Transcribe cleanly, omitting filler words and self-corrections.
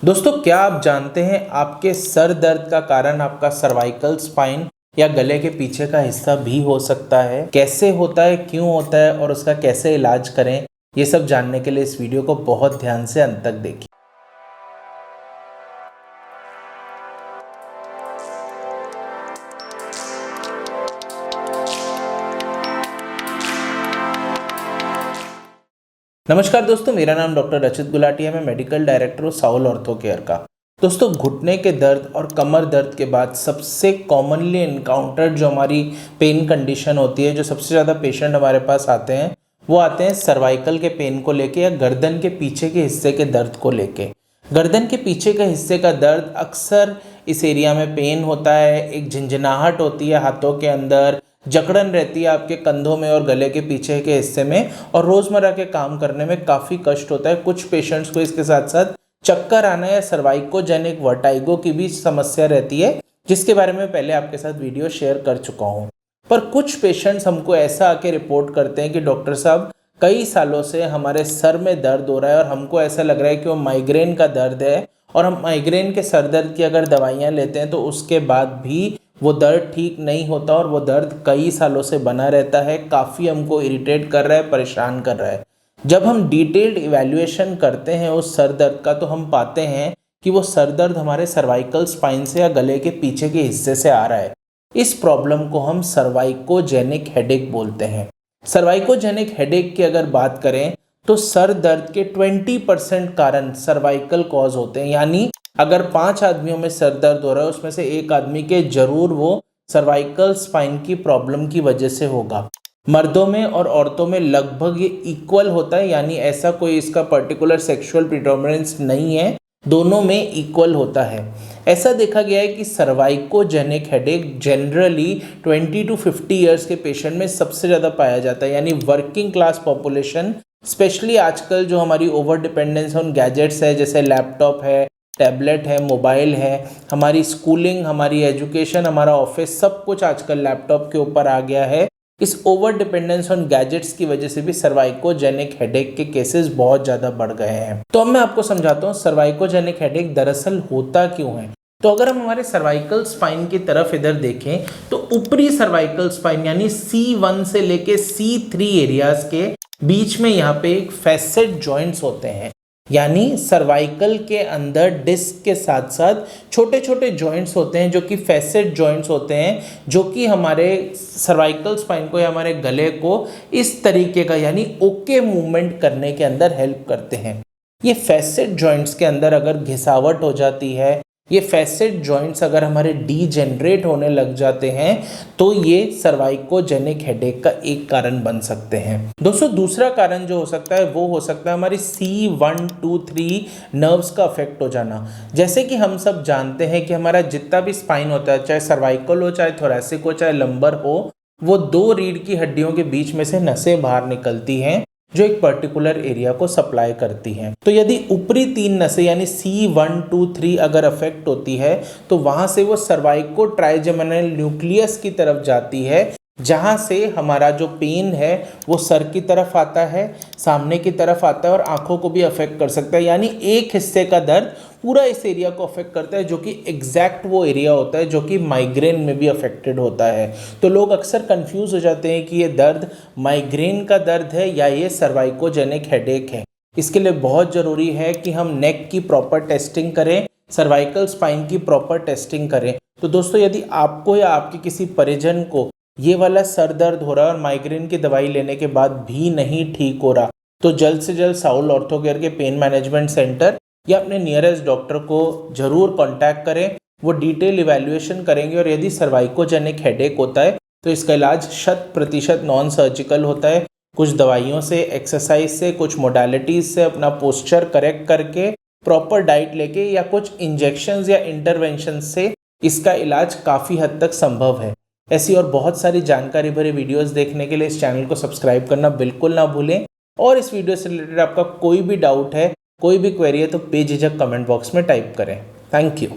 दोस्तों, क्या आप जानते हैं आपके सर दर्द का कारण आपका सर्वाइकल स्पाइन या गले के पीछे का हिस्सा भी हो सकता है? कैसे होता है, क्यों होता है और उसका कैसे इलाज करें, ये सब जानने के लिए इस वीडियो को बहुत ध्यान से अंत तक देखिए। नमस्कार दोस्तों, मेरा नाम डॉक्टर रचित गुलाटी है। मैं मेडिकल डायरेक्टर हूँ साउल ऑर्थो केयर का। दोस्तों, घुटने के दर्द और कमर दर्द के बाद सबसे कॉमनली एनकाउंटर्ड जो हमारी पेन कंडीशन होती है, जो सबसे ज़्यादा पेशेंट हमारे पास आते हैं, वो आते हैं सर्वाइकल के पेन को लेके या गर्दन के पीछे के हिस्से के दर्द को लेके। गर्दन के पीछे के हिस्से का दर्द अक्सर इस एरिया में पेन होता है, एक झंझनाहट होती है हाथों के अंदर, जकड़न रहती है आपके कंधों में और गले के पीछे के हिस्से में, और रोज़मर्रा के काम करने में काफ़ी कष्ट होता है। कुछ पेशेंट्स को इसके साथ साथ चक्कर आना या सर्वाइकोजेनिक वर्टाइगो की भी समस्या रहती है, जिसके बारे में पहले आपके साथ वीडियो शेयर कर चुका हूँ। पर कुछ पेशेंट्स हमको ऐसा आके रिपोर्ट करते हैं कि डॉक्टर साहब, कई सालों से हमारे सर में दर्द हो रहा है और हमको ऐसा लग रहा है कि वो माइग्रेन का दर्द है, और हम माइग्रेन के सर दर्द की अगर दवाइयाँ लेते हैं तो उसके बाद भी वो दर्द ठीक नहीं होता और वो दर्द कई सालों से बना रहता है, काफ़ी हमको इरिटेट कर रहा है, परेशान कर रहा है। जब हम डिटेल्ड इवैल्यूएशन करते हैं उस सर दर्द का, तो हम पाते हैं कि वो सर दर्द हमारे सर्वाइकल स्पाइन से या गले के पीछे के हिस्से से आ रहा है। इस प्रॉब्लम को हम सर्वाइकोजेनिक हेडेक बोलते हैं। सर्वाइकोजेनिक हेडेक की अगर बात करें तो सर दर्द के 20% कारण सर्वाइकल कॉज होते हैं, यानी अगर 5 आदमियों में सर दर्द हो रहा है, उसमें से एक आदमी के जरूर वो सर्वाइकल स्पाइन की प्रॉब्लम की वजह से होगा। मर्दों में और औरतों में लगभग ये इक्वल होता है, यानी ऐसा कोई इसका पर्टिकुलर सेक्सुअल प्रिडोमिनेंस नहीं है, दोनों में इक्वल होता है। ऐसा देखा गया है कि सर्वाइकोजेनिक हेडेक जनरली 20 to 50 ईयर्स के पेशेंट में सबसे ज़्यादा पाया जाता है, यानी वर्किंग क्लास पॉपुलेशन, स्पेशली आजकल जो हमारी ओवर डिपेंडेंस ऑन गैजेट्स है, जैसे लैपटॉप है, टैबलेट है, मोबाइल है, हमारी स्कूलिंग, हमारी एजुकेशन, हमारा ऑफिस, सब कुछ आजकल लैपटॉप के ऊपर आ गया है। इस ओवर डिपेंडेंस ऑन गैजेट्स की वजह से भी सर्वाइकोजेनिक हेडेक के केसेस बहुत ज़्यादा बढ़ गए हैं। तो अब मैं आपको समझाता हूँ सर्वाइकोजेनिक हेडेक दरअसल होता क्यों है। तो अगर हम हमारे सर्वाइकल स्पाइन की तरफ इधर देखें तो ऊपरी सर्वाइकल स्पाइन यानी C1 से लेके C3 एरियाज के बीच में यहाँ पे एक फैसेट जॉइंट्स होते हैं, यानी सर्वाइकल के अंदर डिस्क के साथ साथ छोटे छोटे जॉइंट्स होते हैं जो कि फैसेट जॉइंट्स होते हैं, जो कि हमारे सर्वाइकल स्पाइन को या हमारे गले को इस तरीके का यानी ओके मूवमेंट करने के अंदर हेल्प करते हैं। ये फैसेट जॉइंट्स के अंदर अगर घिसावट हो जाती है, ये फैसेट जॉइंट्स अगर हमारे डीजेनरेट होने लग जाते हैं, तो ये सर्वाइकोजेनिक हेडेक का एक कारण बन सकते हैं। दोस्तों, दूसरा कारण जो हो सकता है वो हो सकता है हमारी C1, 2, 3 नर्व्स का अफेक्ट हो जाना। जैसे कि हम सब जानते हैं कि हमारा जितना भी स्पाइन होता है, चाहे सर्वाइकल हो, चाहे थोरैसिक हो, चाहे लंबर हो, वो 2 रीढ़ की हड्डियों के बीच में से नसें बाहर निकलती हैं जो एक पर्टिकुलर एरिया को सप्लाई करती हैं। तो यदि ऊपरी 3 नसें यानी C1, 2, 3 अगर अफेक्ट होती है, तो वहां से वो सर्वाइको ट्राइजेमिनल न्यूक्लियस की तरफ जाती है, जहां से हमारा जो पेन है वो सर की तरफ आता है, सामने की तरफ आता है और आंखों को भी अफेक्ट कर सकता है। यानी एक हिस्से का दर्द पूरा इस एरिया को अफेक्ट करता है, जो कि एग्जैक्ट वो एरिया होता है जो कि माइग्रेन में भी अफेक्टेड होता है। तो लोग अक्सर कंफ्यूज हो जाते हैं कि ये दर्द माइग्रेन का दर्द है या ये सर्वाइकोजेनिक हेडेक है। इसके लिए बहुत ज़रूरी है कि हम नेक की प्रॉपर टेस्टिंग करें, सर्वाइकल स्पाइन की प्रॉपर टेस्टिंग करें। तो दोस्तों, यदि आपको या आपके किसी परिजन को ये वाला सर दर्द हो रहा है और माइग्रेन की दवाई लेने के बाद भी नहीं ठीक हो रहा, तो जल्द से जल्द साउल ऑर्थो केयर के पेन मैनेजमेंट सेंटर या अपने नियरेस्ट डॉक्टर को जरूर कांटेक्ट करें। वो डिटेल इवैल्यूएशन करेंगे और यदि सर्वाइकोजेनिक हेडेक होता है तो इसका इलाज 100% नॉन सर्जिकल होता है। कुछ दवाइयों से, एक्सरसाइज से, कुछ मोडालिटीज से, अपना पोस्चर करेक्ट करके, प्रॉपर डाइट लेके या कुछ इंजेक्शंस या इंटरवेंशन से इसका इलाज काफ़ी हद तक संभव है। ऐसी और बहुत सारी जानकारी भरे वीडियोस देखने के लिए इस चैनल को सब्सक्राइब करना बिल्कुल ना भूलें, और इस वीडियो से रिलेटेड आपका कोई भी डाउट है, कोई भी क्वेरी है, तो बेझिझक कमेंट बॉक्स में टाइप करें। Thank you.